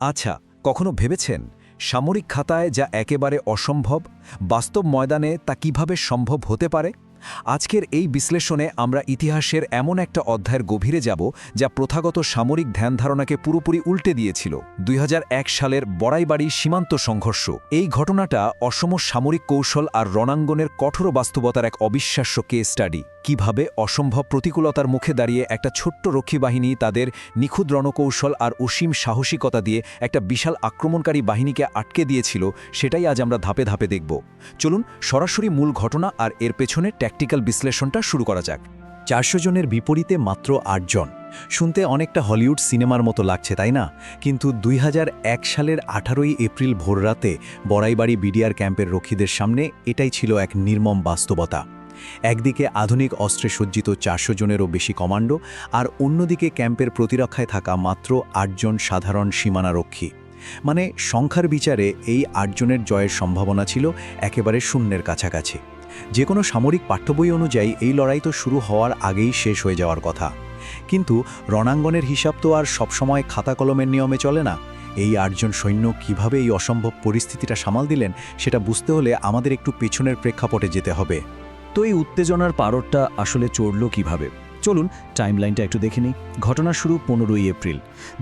আচ্ছা, কখনো ভেবেছেন সামরিক খাতায় যা একেবারে অসম্ভব, বাস্তব ময়দানে তা কিভাবে সম্ভব হতে পারে? আজকের এই বিশ্লেষণে আমরা ইতিহাসের এমন একটা অধ্যায়ের গভীরে যাব যা প্রথাগত সামরিক ধ্যানধারণাকে পুরোপুরি উল্টে দিয়েছিল। ২০০১ সালের বড়াইবাড়ি সীমান্ত সংঘর্ষ। এই ঘটনাটা অসম সামরিক কৌশল আর রণাঙ্গনের কঠোর বাস্তবতার এক অবিশ্বাস্য কেস স্টাডি। কিভাবে অসম্ভব প্রতিকূলতার মুখে দাঁড়িয়ে একটা ছোট্ট রক্ষী বাহিনী তাদের নিখুঁত রণকৌশল আর অসীম সাহসিকতা দিয়ে একটা বিশাল আক্রমণকারী বাহিনীকে আটকে দিয়েছিল, সেটাই আজ আমরা ধাপে ধাপে দেখব। চলুন সরাসরি মূল ঘটনা আর এর পেছনে ট্যাকটিক্যাল বিশ্লেষণটা শুরু করা যাক। ৪০০ জনের বিপরীতে মাত্র ৮ জন। শুনতে অনেকটা হলিউড সিনেমার মতো লাগছে, তাই না? কিন্তু ২০০১ সালের ১৮ই এপ্রিল ভোররাতে বড়াইবাড়ি বিডিআর ক্যাম্পের রক্ষীদের সামনে এটাই ছিল এক নির্মম বাস্তবতা। একদিকে আধুনিক অস্ত্রে সজ্জিত ৪০০ জনেরও বেশি কমান্ডো, আর অন্যদিকে ক্যাম্পের প্রতিরক্ষায় থাকা মাত্র ৮ জন সাধারণ সীমানারক্ষী। মানে সংখ্যার বিচারে এই ৮ জনের জয়ের সম্ভাবনা ছিল একেবারে শূন্যের কাছাকাছি। যে কোনো সামরিক পাঠ্যবই অনুযায়ী এই লড়াই তো শুরু হওয়ার আগেই শেষ হয়ে যাওয়ার কথা। কিন্তু রণাঙ্গনের হিসাব তো আর সবসময় খাতা কলমের নিয়মে চলে না। এই ৮ জন সৈন্য কিভাবে এই অসম্ভব পরিস্থিতিটা সামাল দিলেন সেটা বুঝতে হলে আমাদের একটু পেছনের প্রেক্ষাপটে যেতে হবে। তো এই উত্তেজনার পারদটা আসলে চড়ল কিভাবে? চলুন টাইমলাইনটা একটু দেখে নিই। ঘটনা শুরু ১৫ই এপ্রিল।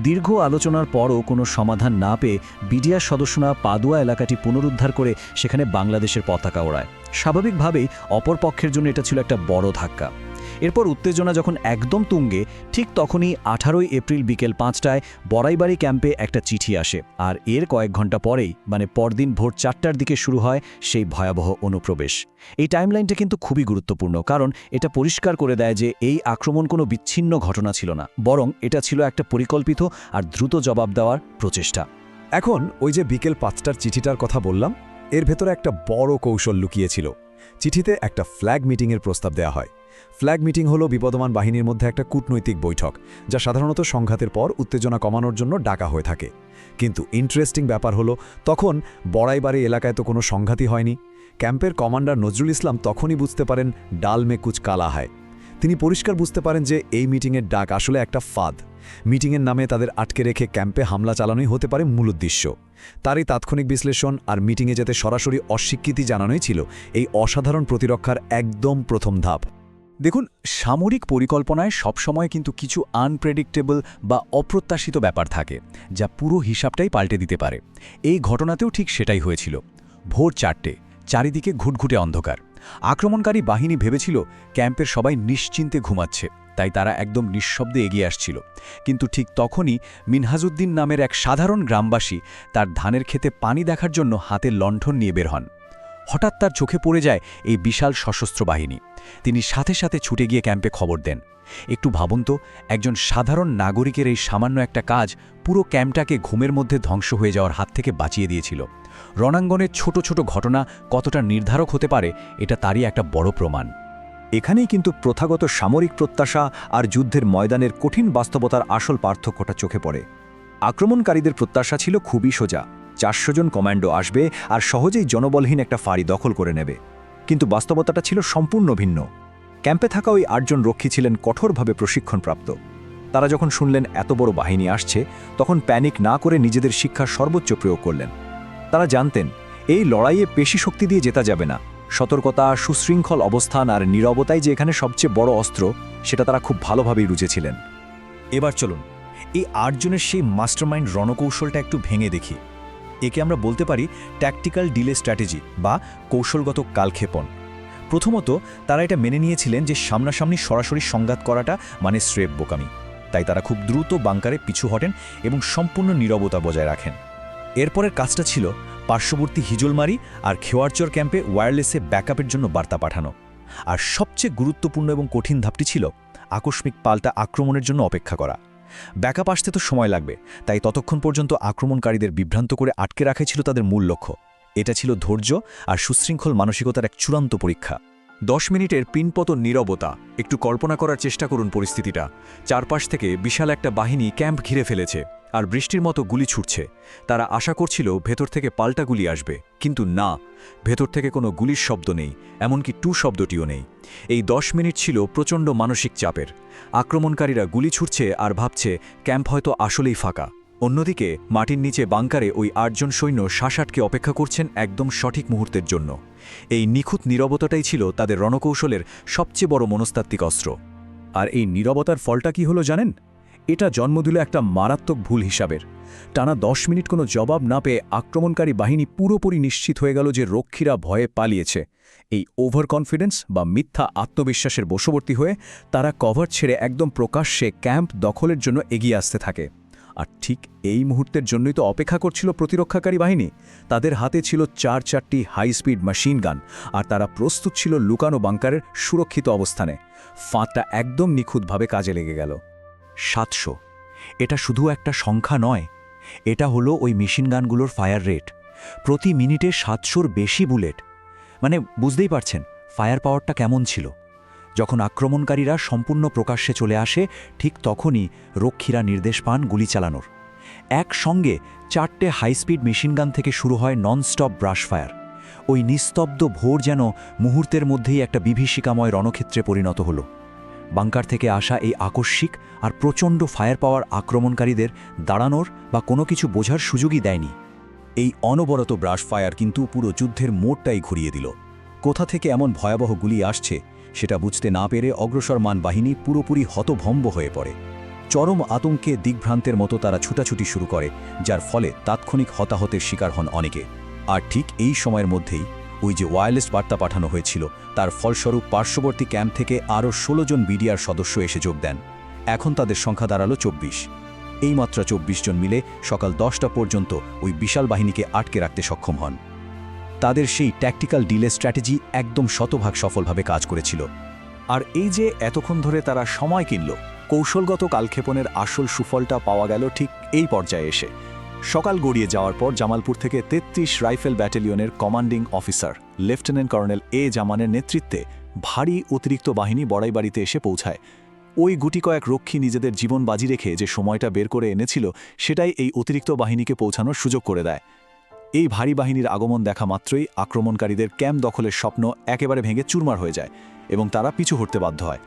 দীর্ঘ আলোচনার পরও কোনো সমাধান না পেয়ে বিডিআর সদস্যরা পাদুয়া এলাকাটি পুনরুদ্ধার করে সেখানে বাংলাদেশের পতাকা ওড়ায়। স্বাভাবিকভাবেই অপর পক্ষের জন্য এটা ছিল একটা বড় ধাক্কা। এরপর উত্তেজনা যখন একদম তুঙ্গে, ঠিক তখনই ১৮ই এপ্রিল বিকেল ৫টায় বড়াইবাড়ি ক্যাম্পে একটা চিঠি আসে। আর এর কয়েক ঘন্টা পরেই, মানে পরদিন ভোর ৪টার দিকে শুরু হয় সেই ভয়াবহ অনুপ্রবেশ। এই টাইমলাইনটা কিন্তু খুবই গুরুত্বপূর্ণ, কারণ এটা পরিষ্কার করে দেয় যে এই আক্রমণ কোনো বিচ্ছিন্ন ঘটনা ছিল না, বরং এটা ছিল একটা পরিকল্পিত আর দ্রুত জবাব দেওয়ার প্রচেষ্টা। এখন ওই যে বিকেল ৫টার চিঠিটার কথা বললাম, এর ভেতরে একটা বড় কৌশল লুকিয়েছিল। চিঠিতে একটা ফ্ল্যাগ মিটিংয়ের প্রস্তাব দেওয়া হয়। ফ্ল্যাগ মিটিং হলো বিবদমান বাহিনীর মধ্যে একটা কূটনৈতিক বৈঠক, যা সাধারণত সংঘাতের পর উত্তেজনা কমানোর জন্য ডাকা হয়ে থাকে। কিন্তু ইন্টারেস্টিং ব্যাপার হলো, তখন বড়াইবাড়ি এলাকায় তো কোনো সংঘাতই হয়নি। ক্যাম্পের কমান্ডার নজরুল ইসলাম তখনই বুঝতে পারেন ডাল মে কুচ কালা হয়। তিনি পরিষ্কার বুঝতে পারেন যে এই মিটিংয়ের ডাক আসলে একটা ফাঁদ। মিটিংয়ের নামে তাদের আটকে রেখে ক্যাম্পে হামলা চালানোই হতে পারে মূল উদ্দেশ্য। তারই তাৎক্ষণিক বিশ্লেষণ আর মিটিংয়ে যেতে সরাসরি অস্বীকৃতি জানানোই ছিল এই অসাধারণ প্রতিরক্ষার একদম প্রথম ধাপ। দেখুন, সামরিক পরিকল্পনায় সবসময় কিন্তু কিছু আনপ্রেডিক্টেবল বা অপ্রত্যাশিত ব্যাপার থাকে, যা পুরো হিসাবটাই পাল্টে দিতে পারে। এই ঘটনাতেও ঠিক সেটাই হয়েছিল। ভোর ৪টে, চারিদিকে ঘুটঘুটে অন্ধকার। আক্রমণকারী বাহিনী ভেবেছিল ক্যাম্পের সবাই নিশ্চিন্তে ঘুমাচ্ছে, তাই তারা একদম নিঃশব্দে এগিয়ে আসছিল। কিন্তু ঠিক তখনই মিনহাজউদ্দিন নামের এক সাধারণ গ্রামবাসী তার ধানের ক্ষেতে পানি দেখার জন্য হাতে লণ্ঠন নিয়ে বের হন। হঠাৎ তার চোখে পড়ে যায় এই বিশাল সশস্ত্র বাহিনী। তিনি সাথে সাথে ছুটে গিয়ে ক্যাম্পে খবর দেন। একটু ভাবুন তো, একজন সাধারণ নাগরিকের এই সামান্য একটা কাজ পুরো ক্যাম্পটাকে ঘুমের মধ্যে ধ্বংস হয়ে যাওয়ার হাত থেকে বাঁচিয়ে দিয়েছিল। রণাঙ্গনের ছোট ছোট ঘটনা কতটা নির্ধারক হতে পারে, এটা তারই একটা বড় প্রমাণ। এখানেই কিন্তু প্রথাগত সামরিক প্রত্যাশা আর যুদ্ধের ময়দানের কঠিন বাস্তবতার আসল পার্থক্যটা চোখে পড়ে। আক্রমণকারীদের প্রত্যাশা ছিল খুবই সোজা, ৪০০ জন কমান্ডো আসবে আর সহজেই জনবলহীন একটা ফাঁড়ি দখল করে নেবে। কিন্তু বাস্তবতাটা ছিল সম্পূর্ণ ভিন্ন। ক্যাম্পে থাকা ওই ৮ জন রক্ষী ছিলেন কঠোরভাবে প্রশিক্ষণপ্রাপ্ত। তারা যখন শুনলেন এত বড় বাহিনী আসছে, তখন প্যানিক না করে নিজেদের শিক্ষার সর্বোচ্চ প্রয়োগ করলেন। তারা জানতেন এই লড়াইয়ে পেশি শক্তি দিয়ে জেতা যাবে না। সতর্কতা, সুশৃঙ্খল অবস্থান আর নীরবতাই যে এখানে সবচেয়ে বড় অস্ত্র, সেটা তারা খুব ভালোভাবেই বুঝেছিলেন। এবার চলুন এই ৮ জনের সেই মাস্টারমাইন্ড রণকৌশলটা একটু ভেঙে দেখি। একে আমরা বলতে পারি ট্যাকটিক্যাল ডিলে স্ট্র্যাটেজি বা কৌশলগত কালক্ষেপণ। প্রথমত, তারা এটা মেনে নিয়েছিলেন যে সামনাসামনি সরাসরি সংঘাত করাটা মানে স্রেফ বোকামি। তাই তারা খুব দ্রুত বাংকারে পিছু হটেন এবং সম্পূর্ণ নীরবতা বজায় রাখেন। এরপরের কাজটা ছিল পার্শ্ববর্তী হিজলমারি আর খেওয়ারচর ক্যাম্পে ওয়্যারলেসে ব্যাকআপের জন্য বার্তা পাঠানো। আর সবচেয়ে গুরুত্বপূর্ণ এবং কঠিন ধাপটি ছিল আকস্মিক পাল্টা আক্রমণের জন্য অপেক্ষা করা। ব্যাকআপ আসতে তো সময় লাগবে, তাই ততক্ষণ পর্যন্ত আক্রমণকারীদের বিভ্রান্ত করে আটকে রাখাই ছিল তাদের মূল লক্ষ্য। এটা ছিল ধৈর্য আর সুশৃঙ্খল মানসিকতার এক চূড়ান্ত পরীক্ষা। ১০ মিনিটের পিনপতন নীরবতা। একটু কল্পনা করার চেষ্টা করুন পরিস্থিতিটা। চারপাশ থেকে বিশাল একটা বাহিনী ক্যাম্প ঘিরে ফেলেছে আর বৃষ্টির মতো গুলি ছুটছে। তারা আশা করছিল ভেতর থেকে পাল্টা গুলি আসবে, কিন্তু না, ভেতর থেকে কোনো গুলির শব্দ নেই, এমনকি টু শব্দটিও নেই। এই ১০ মিনিট ছিল প্রচণ্ড মানসিক চাপের। আক্রমণকারীরা গুলি ছুটছে আর ভাবছে ক্যাম্প হয়তো আসলেই ফাঁকা। অন্যদিকে মাটির নিচে বাংকারে ওই ৮ জন সৈন্য শাসাটকে অপেক্ষা করছেন একদম সঠিক মুহূর্তের জন্য। এই নিখুঁত নীরবতাটাই ছিল তাদের রণকৌশলের সবচেয়ে বড় মনস্তাত্ত্বিক অস্ত্র। আর এই নীরবতার ফলটা কি হলো জানেন? এটা জন্ম দিল একটা মারাত্মক ভুল হিসাবের। টানা 10 মিনিট কোনো জবাব না পেয়ে আক্রমণকারী বাহিনী পুরোপুরি নিশ্চিত হয়ে গেল যে রক্ষীরা ভয়ে পালিয়েছে। এই ওভার কনফিডেন্স বা মিথ্যা আত্মবিশ্বাসের বশবর্তী হয়ে তারা কভার ছেড়ে একদম প্রকাশ্যে ক্যাম্প দখলের জন্য এগিয়ে আসতে থাকে। আর ঠিক এই মুহূর্তের জন্যই তো অপেক্ষা করছিল প্রতিরক্ষাকারী বাহিনী। তাদের হাতে ছিল 4টি হাই স্পিড মেশিন গান, আর তারা প্রস্তুত ছিল লুকানো বাংকারের সুরক্ষিত অবস্থানে। ফাঁদটা একদম নিখুঁতভাবে কাজে লেগে গেল। 700 এটা শুধু একটা সংখ্যা নয়, এটা হলো ওই মেশিনগানগুলোর ফায়ার রেট। প্রতি মিনিটে 700-র বেশি বুলেট। মানে বুঝতেই পারছেন ফায়ার পাওয়ারটা কেমন ছিল। যখন আক্রমণকারীরা সম্পূর্ণ প্রকাশ্যে চলে আসে, ঠিক তখনই রক্ষীরা নির্দেশ পান গুলি চালানোর। একসঙ্গে 4টে হাইস্পিড মেশিনগান থেকে শুরু হয় ননস্টপ ব্রাশ ফায়ার। ওই নিস্তব্ধ ভোর যেন মুহূর্তের মধ্যেই একটা বিভীষিকাময় রণক্ষেত্রে পরিণত হলো। বাংকার থেকে আসা এই আকস্মিক আর প্রচণ্ড ফায়ার পাওয়ার আক্রমণকারীদের দাঁড়ানোর বা কোনো কিছু বোঝার সুযোগই দেয়নি। এই অনবরত ব্রাশ ফায়ার কিন্তু পুরো যুদ্ধের মোড়টাই ঘুরিয়ে দিল। কোথা থেকে এমন ভয়াবহ গুলি আসছে সেটা বুঝতে না পেরে অগ্রসরমান বাহিনী পুরোপুরি হতভম্ব হয়ে পড়ে। চরম আতঙ্কে দিগ্ভ্রান্তের মতো তারা ছুটাছুটি শুরু করে, যার ফলে তাৎক্ষণিক হতাহতের শিকার হন অনেকে। আর ঠিক এই সময়ের মধ্যেই ওই যে ওয়্যারলেস বার্তা পাঠানো হয়েছিল, তার ফলস্বরূপ পার্শ্ববর্তী ক্যাম্প থেকে আরও 16 জন বিডিআর সদস্য এসে যোগ দেন। এখন তাদের সংখ্যা দাঁড়ালো 24। এইমাত্র 24 জন মিলে সকাল 10টা পর্যন্ত ওই বিশাল বাহিনীকে আটকে রাখতে সক্ষম হন। তাদের সেই ট্যাকটিক্যাল ডিলে স্ট্র্যাটেজি একদম শতভাগ সফলভাবে কাজ করেছিল। আর এই যে এতক্ষণ ধরে তারা সময় কিনল, কৌশলগত কালক্ষেপণের আসল সুফলটা পাওয়া গেল ঠিক এই পর্যায়ে এসে। সকাল গড়িয়ে যাওয়ার পর জামালপুর থেকে 33 রাইফেল ব্যাটালিয়নের commanding officer lieutenant colonel A জামানের নেতৃত্বে ভারী অতিরিক্ত বাহিনী বড়াইবাড়িতে এসে পৌঁছায়। ওই গুটি কয়েক রক্ষী নিজেদের জীবন বাজি রেখে যে সময়টা বের করে এনেছিল, সেটাই এই অতিরিক্ত বাহিনীকে পৌঁছানোর সুযোগ করে দেয়। এই ভারী বাহিনীর আগমন দেখা মাত্রই আক্রমণকারীদের ক্যাম্প দখলের স্বপ্ন একেবারে ভেঙে চুরমার হয়ে যায় এবং তারা পিছু হটতে বাধ্য হয়।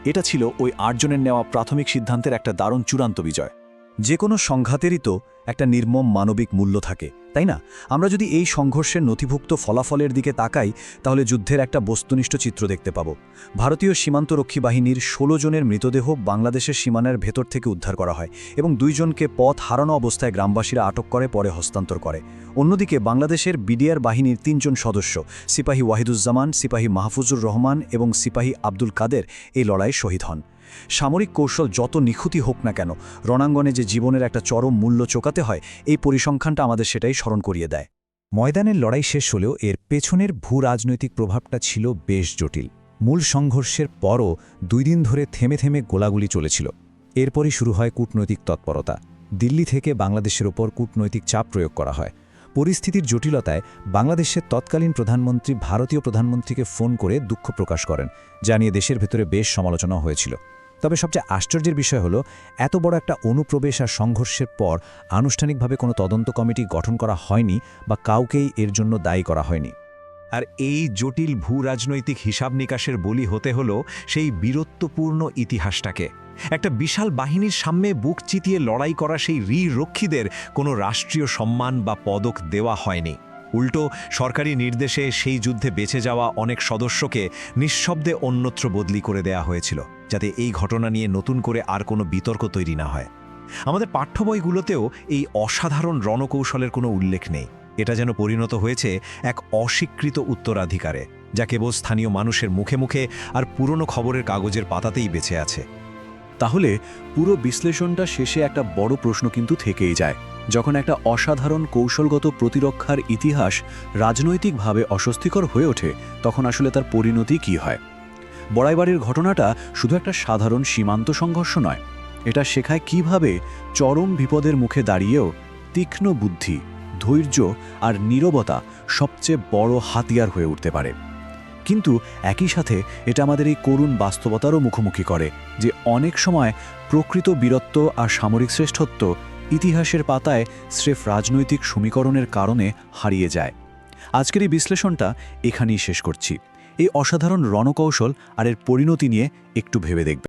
এটা ছিল ওই 8 জনের নেওয়া প্রাথমিক সিদ্ধান্তের একটা দারুণ চূড়ান্ত বিজয়। যে কোনো সংঘাতেরই তো একটা নির্মম মানবিক মূল্য থাকে, তাই না? আমরা যদি এই সংঘর্ষের নথিভুক্ত ফলাফলের দিকে তাকাই, তাহলে যুদ্ধের একটা বস্তুনিষ্ঠ চিত্র দেখতে পাব। ভারতীয় সীমান্তরক্ষী বাহিনীর 16 জনের মৃতদেহ বাংলাদেশের সীমানার ভেতর থেকে উদ্ধার করা হয় এবং 2 জনকে পথ হারানো অবস্থায় গ্রামবাসীরা আটক করে পরে হস্তান্তর করে। অন্যদিকে বাংলাদেশের বিডিআর বাহিনীর 3 জন সদস্য সিপাহী ওয়াহিদুজ্জামান, সিপাহী মাহফুজুর রহমান এবং সিপাহী আব্দুল কাদের এই লড়াইয়ে শহীদ হন। সামরিক কৌশল যত নিখুঁতই হোক না কেন, রণাঙ্গনে যে জীবনের একটা চরম মূল্য চোকাতে হয়, এই পরিসংখ্যানটা আমাদের সেটাই স্মরণ করিয়ে দেয়। ময়দানের লড়াই শেষ হলেও এর পেছনের ভূ-রাজনৈতিক প্রভাবটা ছিল বেশ জটিল। মূল সংঘর্ষের পরও 2 দিন ধরে থেমে থেমে গোলাগুলি চলেছিল। এরপরই শুরু হয় কূটনৈতিক তৎপরতা। দিল্লি থেকে বাংলাদেশের ওপর কূটনৈতিক চাপ প্রয়োগ করা হয়। পরিস্থিতির জটিলতায় বাংলাদেশের তৎকালীন প্রধানমন্ত্রী ভারতীয় প্রধানমন্ত্রীকে ফোন করে দুঃখ প্রকাশ করেন, যা নিয়ে দেশের ভেতরে বেশ সমালোচনা হয়েছিল। তবে সবচেয়ে আশ্চর্যের বিষয় হলো, এত বড় একটা অনুপ্রবেশ আর সংঘর্ষের পর আনুষ্ঠানিকভাবে কোনো তদন্ত কমিটি গঠন করা হয়নি বা কাউকেই এর জন্য দায়ী করা হয়নি। আর এই জটিল ভূ-রাজনৈতিক হিসাব নিকাশের বলি হতে হলো সেই বীরত্বপূর্ণ ইতিহাসটাকে। একটা বিশাল বাহিনীর সামনে বুক চিতিয়ে লড়াই করা সেই রক্ষীদের কোনো রাষ্ট্রীয় সম্মান বা পদক দেওয়া হয়নি। উল্টো সরকারি নির্দেশে সেই যুদ্ধে বেঁচে যাওয়া অনেক সদস্যকে নিঃশব্দে অন্যত্র বদলি করে দেয়া হয়েছিল, যাতে এই ঘটনা নিয়ে নতুন করে আর কোনো বিতর্ক তৈরি না হয়। আমাদের পাঠ্য বইগুলোতেও এই অসাধারণ রণকৌশলের কোনো উল্লেখ নেই। এটা যেন পরিণত হয়েছে এক অস্বীকৃত উত্তরাধিকারে, যা কেবল স্থানীয় মানুষের মুখে মুখে আর পুরনো খবরের কাগজের পাতাতেই বেঁচে আছে। তাহলে পুরো বিশ্লেষণটা শেষে একটা বড় প্রশ্ন কিন্তু থেকেই যায়। যখন একটা অসাধারণ কৌশলগত প্রতিরক্ষার ইতিহাস রাজনৈতিকভাবে অস্বস্তিকর হয়ে ওঠে, তখন আসলে তার পরিণতি কী হয়? বড়াইবাড়ির ঘটনাটা শুধু একটা সাধারণ সীমান্ত সংঘর্ষ নয়, এটা শেখায় কিভাবে চরম বিপদের মুখে দাঁড়িয়েও তীক্ষ্ণ বুদ্ধি, ধৈর্য আর নীরবতা সবচেয়ে বড় হাতিয়ার হয়ে উঠতে পারে। কিন্তু একই সাথে এটা আমাদের এই করুণ বাস্তবতারও মুখোমুখি করে যে অনেক সময় প্রকৃত বীরত্ব আর সামরিক শ্রেষ্ঠত্ব ইতিহাসের পাতায় স্রেফ রাজনৈতিক সমীকরণের কারণে হারিয়ে যায়। আজকের এই বিশ্লেষণটা এখানেই শেষ করছি। এই অসাধারণ রণকৌশল আর এর পরিণতি নিয়ে একটু ভেবে দেখবেন।